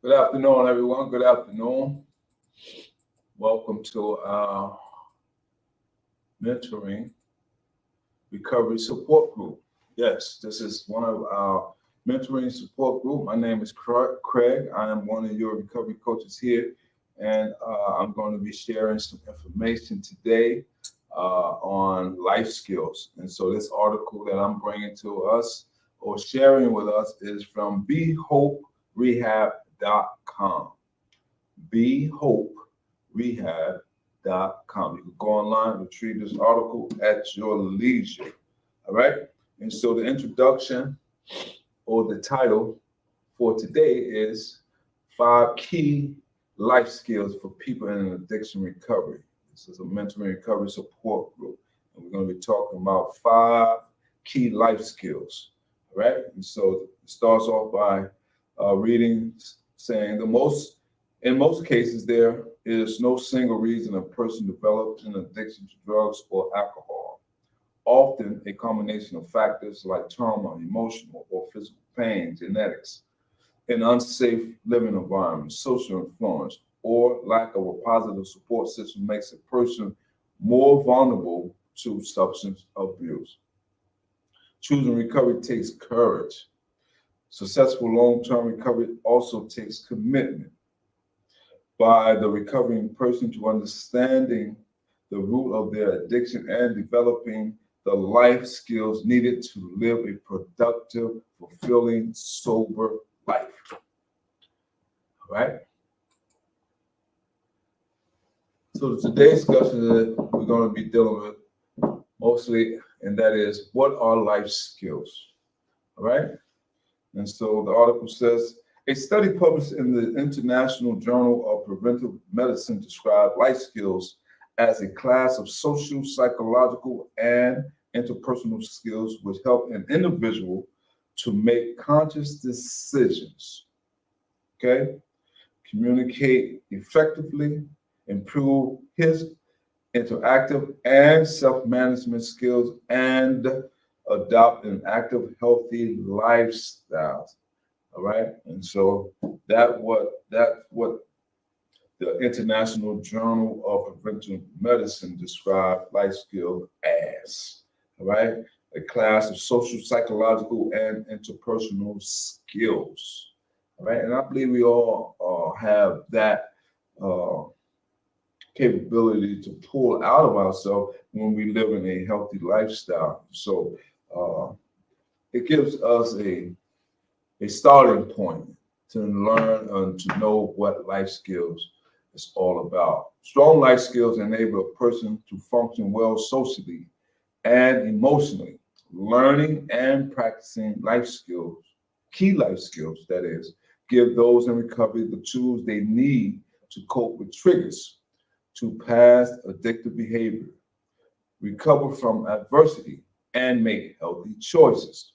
Good afternoon, everyone. Good afternoon. Welcome to our mentoring recovery support group. Yes, this is one of our mentoring support group. My name is Craig. I am one of your recovery coaches here, and I'm going to be sharing some information today on life skills. And so, this article that I'm bringing to us or sharing with us is from BeHopeRehab.com. BeHopeRehab.com. You can go online and retrieve this article at your leisure. All right. And so the introduction or the title for today is Five Key Life Skills for People in an Addiction Recovery. This is a mental recovery support group. And we're going to be talking about five key life skills. All right. And so it starts off by reading saying in most cases, there is no single reason a person develops an addiction to drugs or alcohol. Often, a combination of factors like trauma, emotional or physical pain, genetics, an unsafe living environment, social influence, or lack of a positive support system makes a person more vulnerable to substance abuse. Choosing recovery takes courage. Successful long term recovery also takes commitment by the recovering person to understanding the root of their addiction and developing the life skills needed to live a productive, fulfilling, sober life. All right. So today's discussion that we're going to be dealing with mostly, and that is what are life skills? All right. And so the article says a study published in the International Journal of Preventive Medicine described life skills as a class of social, psychological, and interpersonal skills which help an individual to make conscious decisions, okay, communicate effectively, improve his interactive and self-management skills, and adopt an active, healthy lifestyle. All right. And so that's what the International Journal of Preventive Medicine described life skills as. All right. A class of social, psychological, and interpersonal skills. All right. And I believe we all have that uh, capability to pull out of ourselves when we live in a healthy lifestyle. So uh, it gives us a starting point to learn and to know what life skills is all about. Strong life skills enable a person to function well socially and emotionally. Learning and practicing life skills, key life skills, that is, give those in recovery the tools they need to cope with triggers, to past addictive behavior, recover from adversity, and make healthy choices.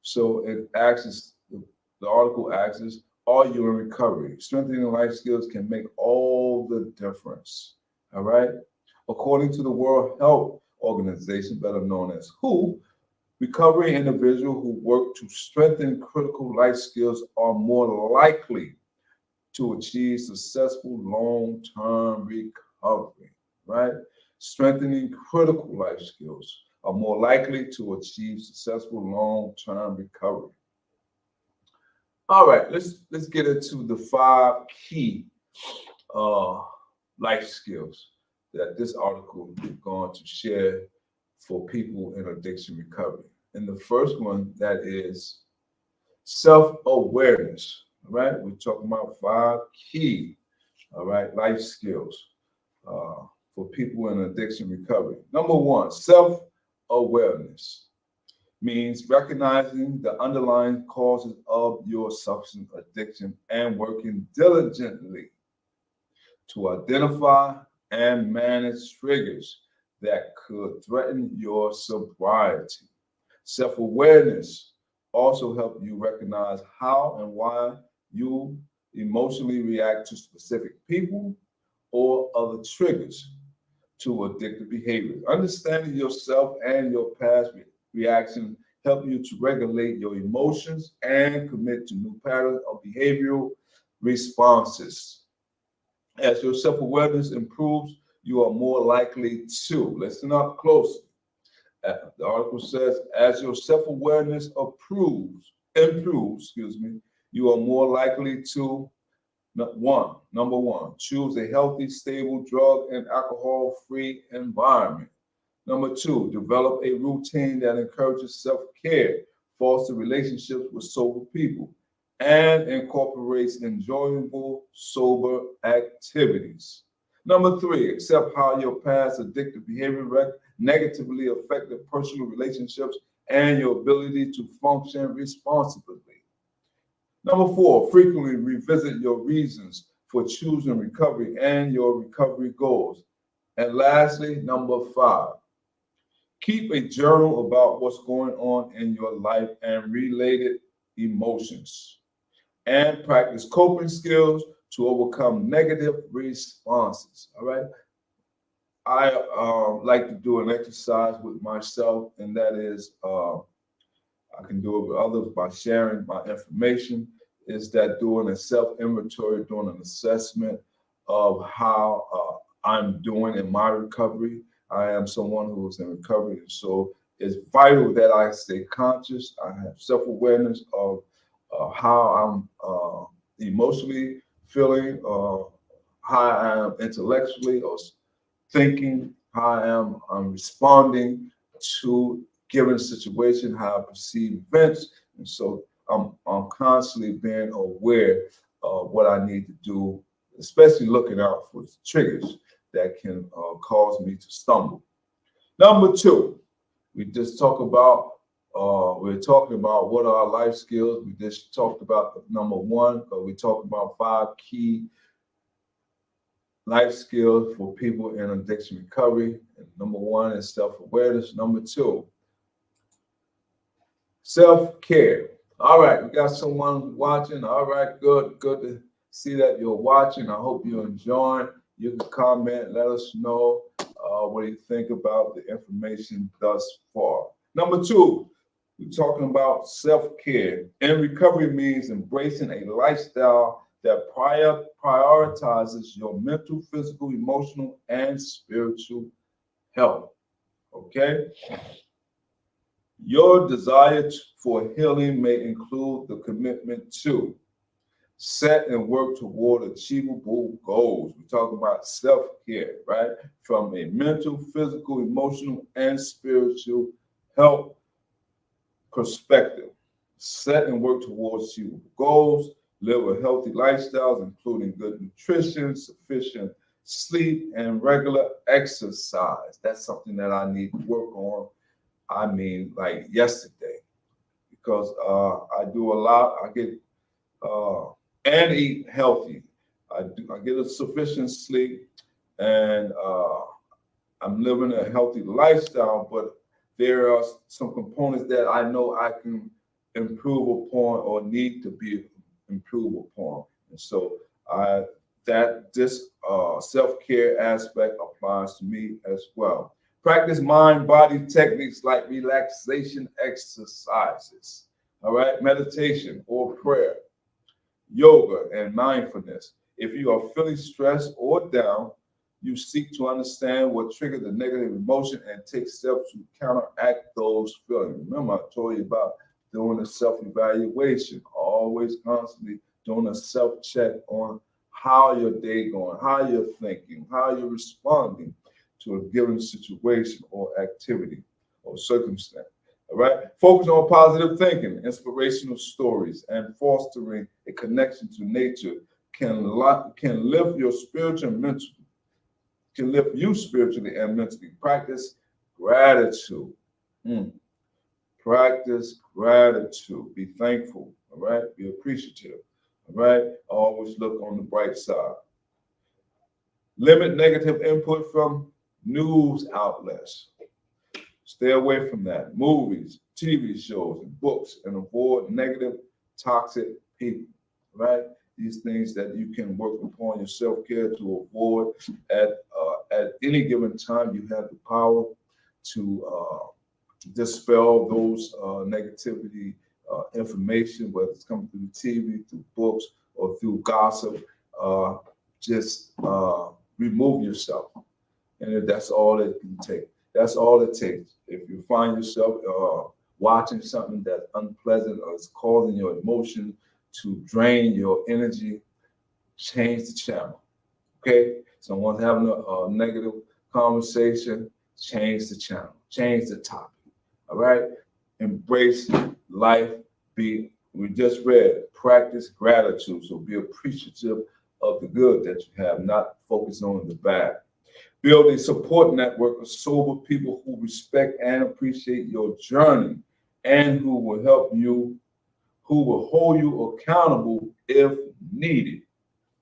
So the article asks, are you in recovery? Strengthening life skills can make all the difference. All right. According to the World Health Organization, better known as WHO, recovery individuals who work to strengthen critical life skills are more likely to achieve successful long-term recovery, right? Strengthening critical life skills are more likely to achieve successful long-term recovery. All right, let's get into the five key uh, life skills that this article is going to share for people in addiction recovery. And the first one that is self-awareness. All right, we're talking about five key, all right, life skills for people in addiction recovery. Number one, self-awareness means recognizing the underlying causes of your substance addiction and working diligently to identify and manage triggers that could threaten your sobriety. Self awareness also helps you recognize how and why you emotionally react to specific people or other triggers to addictive behavior. Understanding yourself and your past reaction help you to regulate your emotions and commit to new patterns of behavioral responses. As your self-awareness improves, you are more likely to, listen up closely. The article says, as your self-awareness improves, you are more likely to number one, choose a healthy, stable, drug and alcohol-free environment. Number two, develop a routine that encourages self-care, foster relationships with sober people, and incorporates enjoyable sober activities. Number three, accept how your past addictive behavior negatively affected personal relationships and your ability to function responsibly. Number four, frequently revisit your reasons for choosing recovery and your recovery goals. And lastly, number five, keep a journal about what's going on in your life and related emotions. And practice coping skills to overcome negative responses. All right. I like to do an exercise with myself, and that is I can do it with others by sharing my information. Is that doing a self inventory, doing an assessment of how I'm doing in my recovery. I am someone who is in recovery, and so it's vital that I stay conscious. I have self awareness of how I'm emotionally feeling, how I am intellectually or thinking, how I'm responding to given situation, how I perceive events, and so I'm constantly being aware of what I need to do, especially looking out for triggers that can cause me to stumble. Number two, we just talk about we're talking about what are our life skills. We just talked about number one, but we talked about five key life skills for people in addiction recovery. And number one is self-awareness. Number two, self-care. All right, we got someone watching. All right, good to see that you're watching. I hope you're enjoying. You can comment, let us know what you think about the information thus far. Number two, we're talking about self-care. And recovery means embracing a lifestyle that prioritizes your mental, physical, emotional, and spiritual health. Okay? Your desire for healing may include the commitment to set and work toward achievable goals. We're talking about self-care, right? From a mental, physical, emotional, and spiritual health perspective. Set and work towards achievable goals, live a healthy lifestyle, including good nutrition, sufficient sleep, and regular exercise. That's something that I need to work on. I mean, like yesterday, because I do a lot. I get and eat healthy. I get a sufficient sleep, and I'm living a healthy lifestyle. But there are some components that I know I can improve upon or need to be improved upon, and so I that this self-care aspect applies to me as well. Practice mind-body techniques like relaxation exercises, all right, meditation or prayer, yoga, and mindfulness. If you are feeling stressed or down, you seek to understand what triggered the negative emotion and take steps to counteract those feelings. Remember, I told you about doing a self-evaluation, always constantly doing a self-check on how your day going, how you're thinking, how you're responding to a given situation or activity or circumstance. All right. Focus on positive thinking, inspirational stories, and fostering a connection to nature can lift your spiritual and mental, can lift you spiritually and mentally. Practice gratitude. Mm. Practice gratitude. Be thankful. All right. Be appreciative. All right. Always look on the bright side. Limit negative input from news outlets. Stay away from that. Movies, TV shows, and books, and avoid negative, toxic people. Right? These things that you can work upon your self-care to avoid at any given time. You have the power to dispel those negativity information, whether it's coming through the TV, through books, or through gossip. Just remove yourself, and that's all it can take. That's all it takes. If you find yourself watching something that's unpleasant or is causing your emotion to drain your energy, change the channel. Okay? Someone's having a negative conversation, change the channel, change the topic. All right? Embrace life. We just read, practice gratitude. So be appreciative of the good that you have, not focus on the bad. Build a support network of sober people who respect and appreciate your journey and who will help you, who will hold you accountable if needed,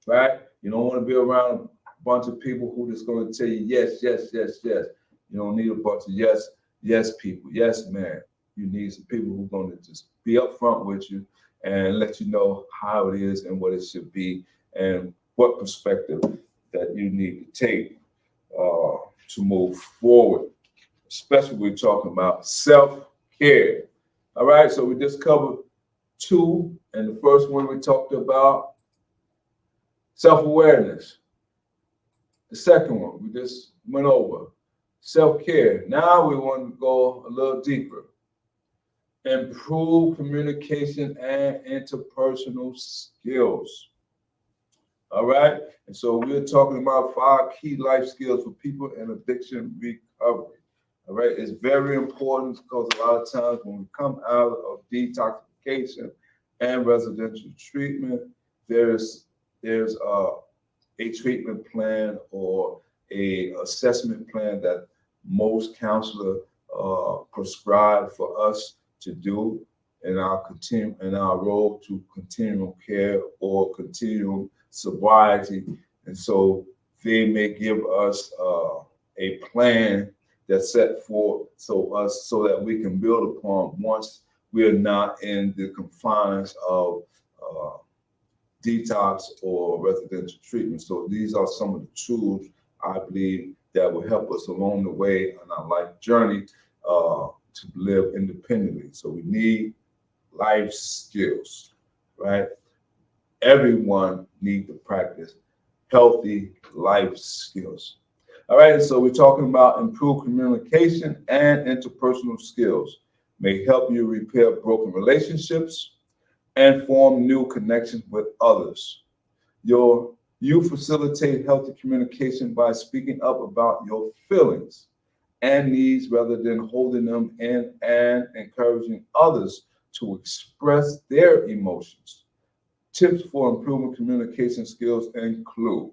right? You don't want to be around a bunch of people who just going to tell you yes, yes, yes, yes. You don't need a bunch of yes, yes people. Yes, man. You need some people who are going to just be upfront with you and let you know how it is and what it should be and what perspective that you need to take to move forward. Especially we're talking about self-care. All right, so we just covered two, and the first one we talked about self-awareness. The second one we just went over self-care. Now we want to go a little deeper. Improve communication and interpersonal skills. All right, and so we're talking about 5 key life skills for people in addiction recovery. All right, it's very important because a lot of times when we come out of detoxification and residential treatment, there's a treatment plan or a assessment plan that most counselors prescribe for us to do in our role to continuum care or continuum sobriety. And so they may give us a plan that's set forth so that we can build upon once we are not in the confines of detox or residential treatment. So these are some of the tools I believe that will help us along the way on our life journey to live independently. So we need life skills, right? Everyone needs to practice healthy life skills. All right, so we're talking about improved communication and interpersonal skills may help you repair broken relationships and form new connections with others. You facilitate healthy communication by speaking up about your feelings and needs rather than holding them in and encouraging others to express their emotions. Tips for improving communication skills include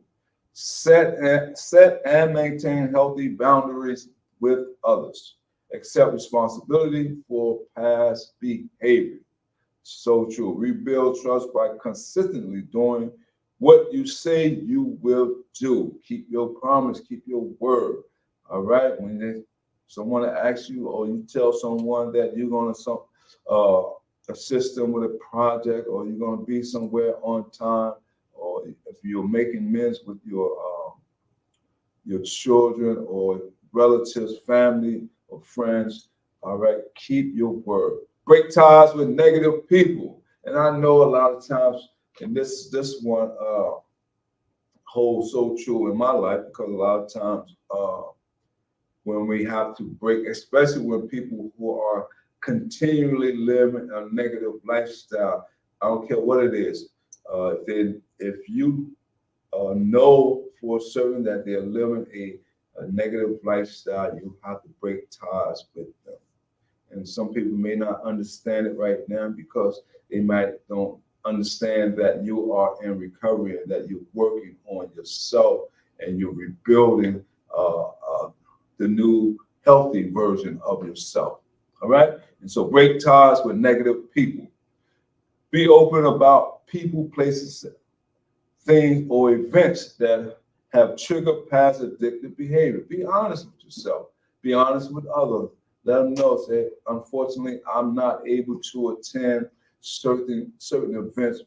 set and maintain healthy boundaries with others. Accept responsibility for past behavior. So true. Rebuild trust by consistently doing what you say you will do. Keep your promise, keep your word. All right. When someone asks you or you tell someone that you're going to assist them with a project or you're going to be somewhere on time, or if you're making amends with your children or relatives, family, or friends, all right, keep your word. Break ties with negative people. And I know a lot of times, and this one holds so true in my life because a lot of times when we have to break, especially when people who are continually living a negative lifestyle, I don't care what it is. If you know for certain that they're living a negative lifestyle, you have to break ties with them. And some people may not understand it right now because they might don't understand that you are in recovery and that you're working on yourself and you're rebuilding the new healthy version of yourself. All right. And so break ties with negative people. Be open about people, places, things, or events that have triggered past addictive behavior. Be honest with yourself. Be honest with others. Let them know, say, unfortunately, I'm not able to attend certain events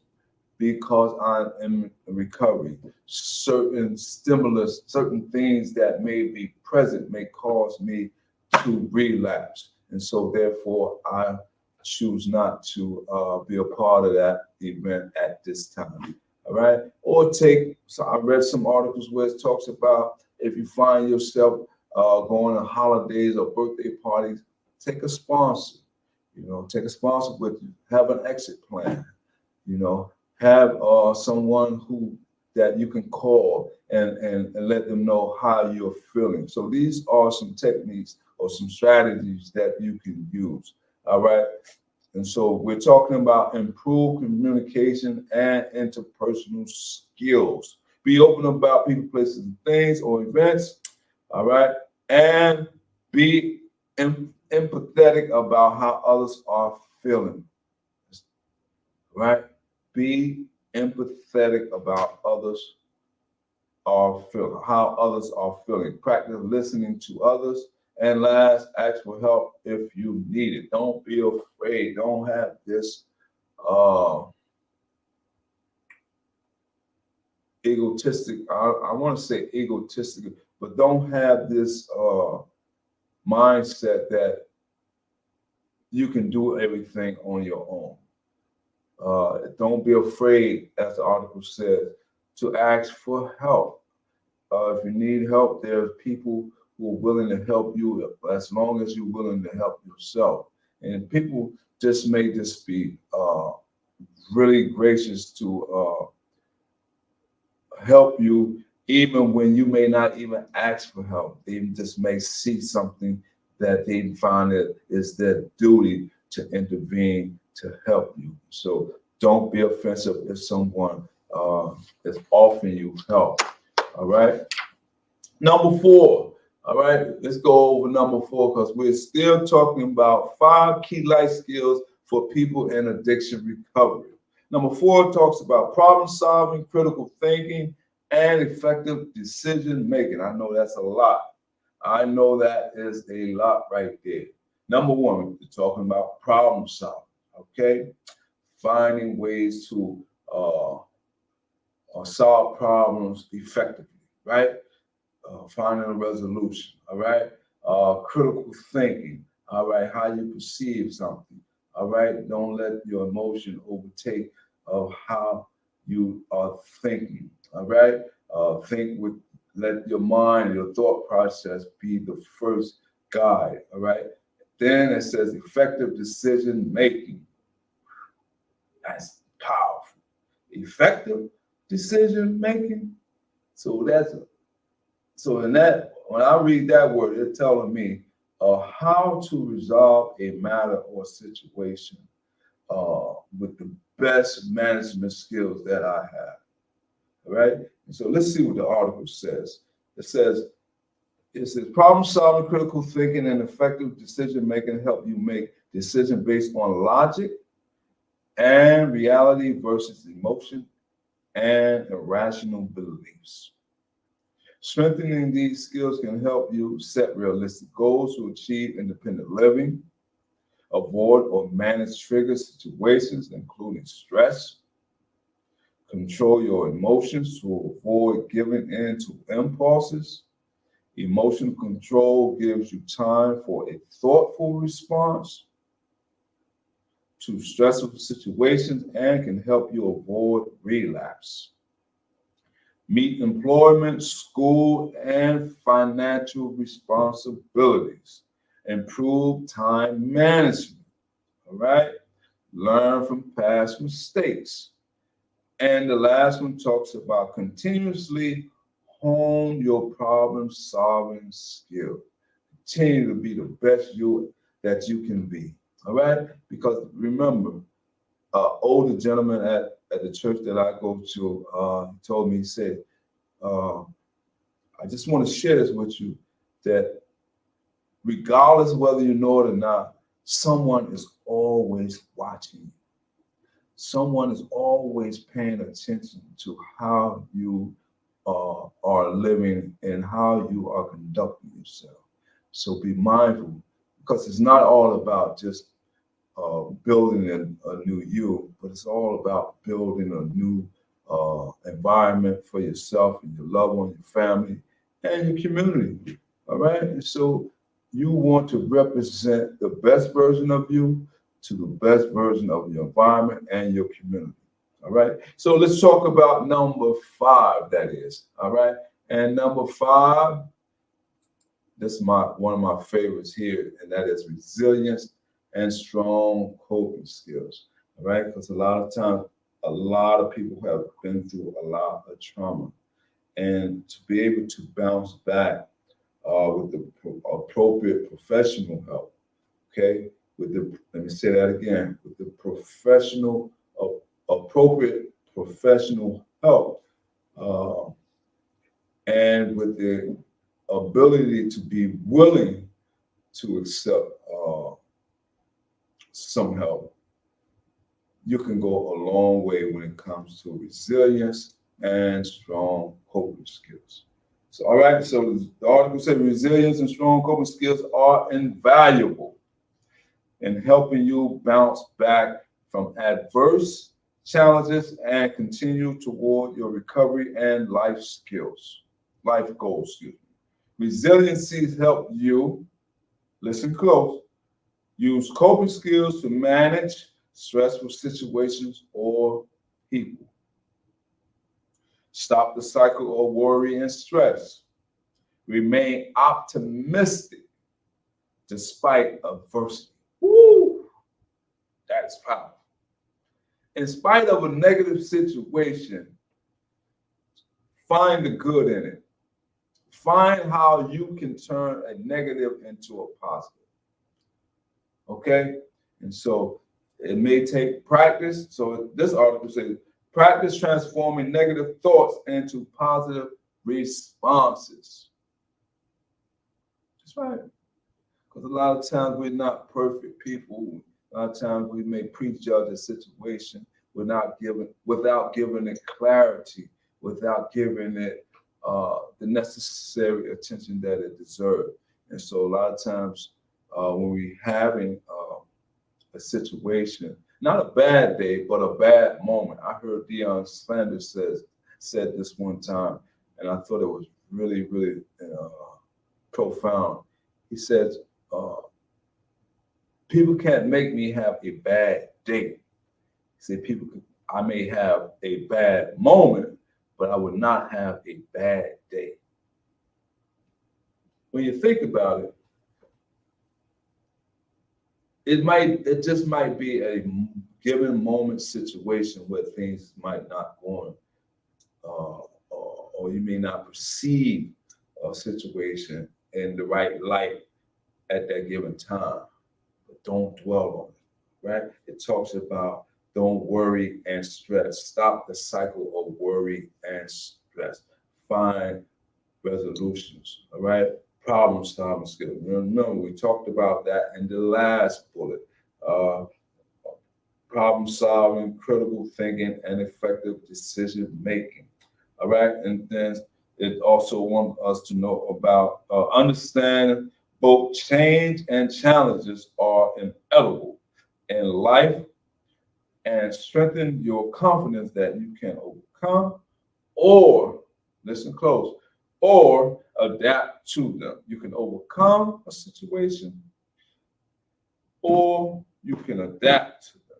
because I'm in recovery. Certain stimulus, certain things that may be present may cause me to relapse. And so therefore, I choose not to be a part of that event at this time. All right. Or so I read some articles where it talks about if you find yourself going to holidays or birthday parties, take a sponsor. Take a sponsor with you. Have an exit plan. Have someone that you can call and let them know how you're feeling. So these are some techniques or some strategies that you can use. All right. And so we're talking about improved communication and interpersonal skills. Be open about people, places, and things or events. All right. And be empathetic about how others are feeling. Right? Be empathetic about how others are feeling. Practice listening to others. And last, ask for help if you need it. Don't be afraid. Don't have this egotistic, I want to say egotistic, but don't have this mindset that you can do everything on your own. Don't be afraid, as the article says, to ask for help. If you need help, there's people who are willing to help you as long as you're willing to help yourself. And people just may just be really gracious to help you, even when you may not even ask for help. They just may see something that they find it is their duty to intervene to help you. So don't be offensive if someone is offering you help. All right. Number 4. All right. Let's go over number 4 because we're still talking about 5 key life skills for people in addiction recovery. Number 4 talks about problem solving, critical thinking, and effective decision making. I know that's a lot. I know that is a lot right there. Number 1, we're talking about problem solving. Okay, finding ways to solve problems effectively, right? Finding a resolution, all right? Critical thinking, all right? How you perceive something, all right? Don't let your emotion overtake of how you are thinking, all right? Let your mind, your thought process be the first guide, all right? Then it says effective decision making. That's powerful. Effective decision making. So in that, when I read that word, it's telling me how to resolve a matter or situation with the best management skills that I have. All right. And so let's see what the article says. It says problem solving, critical thinking, and effective decision making help you make decisions based on logic and reality versus emotion and irrational beliefs. Strengthening these skills can help you set realistic goals to achieve independent living, avoid or manage trigger situations, including stress, control your emotions to avoid giving in to impulses. Emotional control gives you time for a thoughtful response to stressful situations and can help you avoid relapse. Meet employment, school, and financial responsibilities. Improve time management. All right. Learn from past mistakes. And the last one talks about continuously hone your problem solving skill. Continue to be the best you that you can be. All right. Because remember, older gentleman at the church that I go to told me, he said, I just want to share this with you, that regardless of whether you know it or not, someone is always watching you. Someone is always paying attention to how you are living and how you are conducting yourself. So be mindful, because it's not all about just building a new you, but it's all about building a new environment for yourself and your loved one, your family, and your community. All right. And so you want to represent the best version of you to the best version of your environment and your community. All right. So let's talk about number 5, that is. All right. And number 5, this is one of my favorites here, and that is resilience and strong coping skills. All right. Because a lot of times, a lot of people have been through a lot of trauma. And to be able to bounce back with the appropriate professional help, okay? Let me say that again, with the appropriate professional help, and with the ability to be willing to accept some help, you can go a long way when it comes to resilience and strong coping skills. So, all right, so the article said resilience and strong coping skills are invaluable in helping you bounce back from adverse challenges and continue toward your recovery and life goals. Excuse me. Resiliency help you, listen close, use coping skills to manage stressful situations or people. Stop the cycle of worry and stress. Remain optimistic despite adversity. Woo! That is powerful. In spite of a negative situation, find the good in it. Find how you can turn a negative into a positive. Okay? And so it may take practice. So this article says, practice transforming negative thoughts into positive responses. That's right. Because a lot of times we're not perfect people. A lot of times we may prejudge a situation without giving it clarity, without giving it the necessary attention that it deserves. And so a lot of times when we're having a situation, not a bad day, but a bad moment. I heard Deion Sanders said this one time, and I thought it was really, really profound. He said, people can't make me have a bad day. He said, I may have a bad moment, but I would not have a bad day. When you think about it, it just might be a given moment situation where things might not go on, or you may not perceive a situation in the right light at that given time. But don't dwell on it, right? It talks about don't worry and stress. Stop the cycle of worry and stress. Find resolutions, all right? Problem solving skills. Remember, we talked about that in the last bullet. Problem solving, critical thinking, and effective decision making. All right, and then it also wants us to know about understanding both change and challenges are inevitable in life, and strengthen your confidence that you can overcome or, listen close, or adapt to them. You can overcome a situation or you can adapt to them.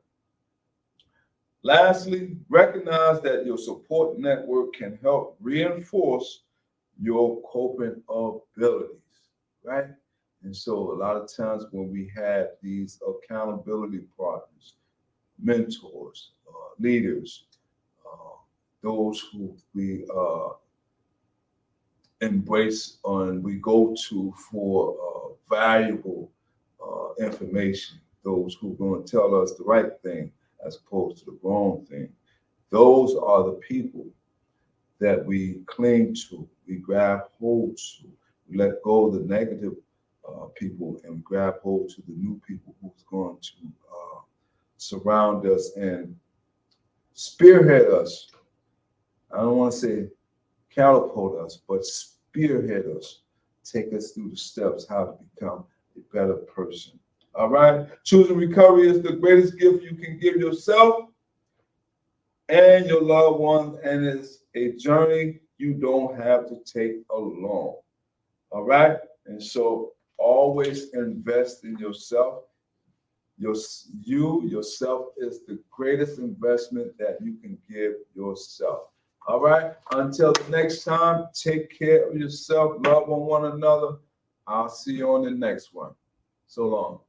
Lastly, recognize that your support network can help reinforce your coping abilities, right? And so a lot of times when we have these accountability partners, mentors, leaders, those who we embrace and we go to for valuable information, those who are going to tell us the right thing as opposed to the wrong thing. Those are the people that we cling to, we grab hold to, we let go of the negative people and grab hold to the new people who's going to surround us and spearhead us. I don't want to say catapult us, but spearhead us, take us through the steps how to become a better person. All right. Choosing recovery is the greatest gift you can give yourself and your loved ones, and it's a journey you don't have to take alone. All right. And so always invest in yourself. Yourself is the greatest investment that you can give yourself. All right. Until the next time, take care of yourself, love on one another. I'll see you on the next one. So long.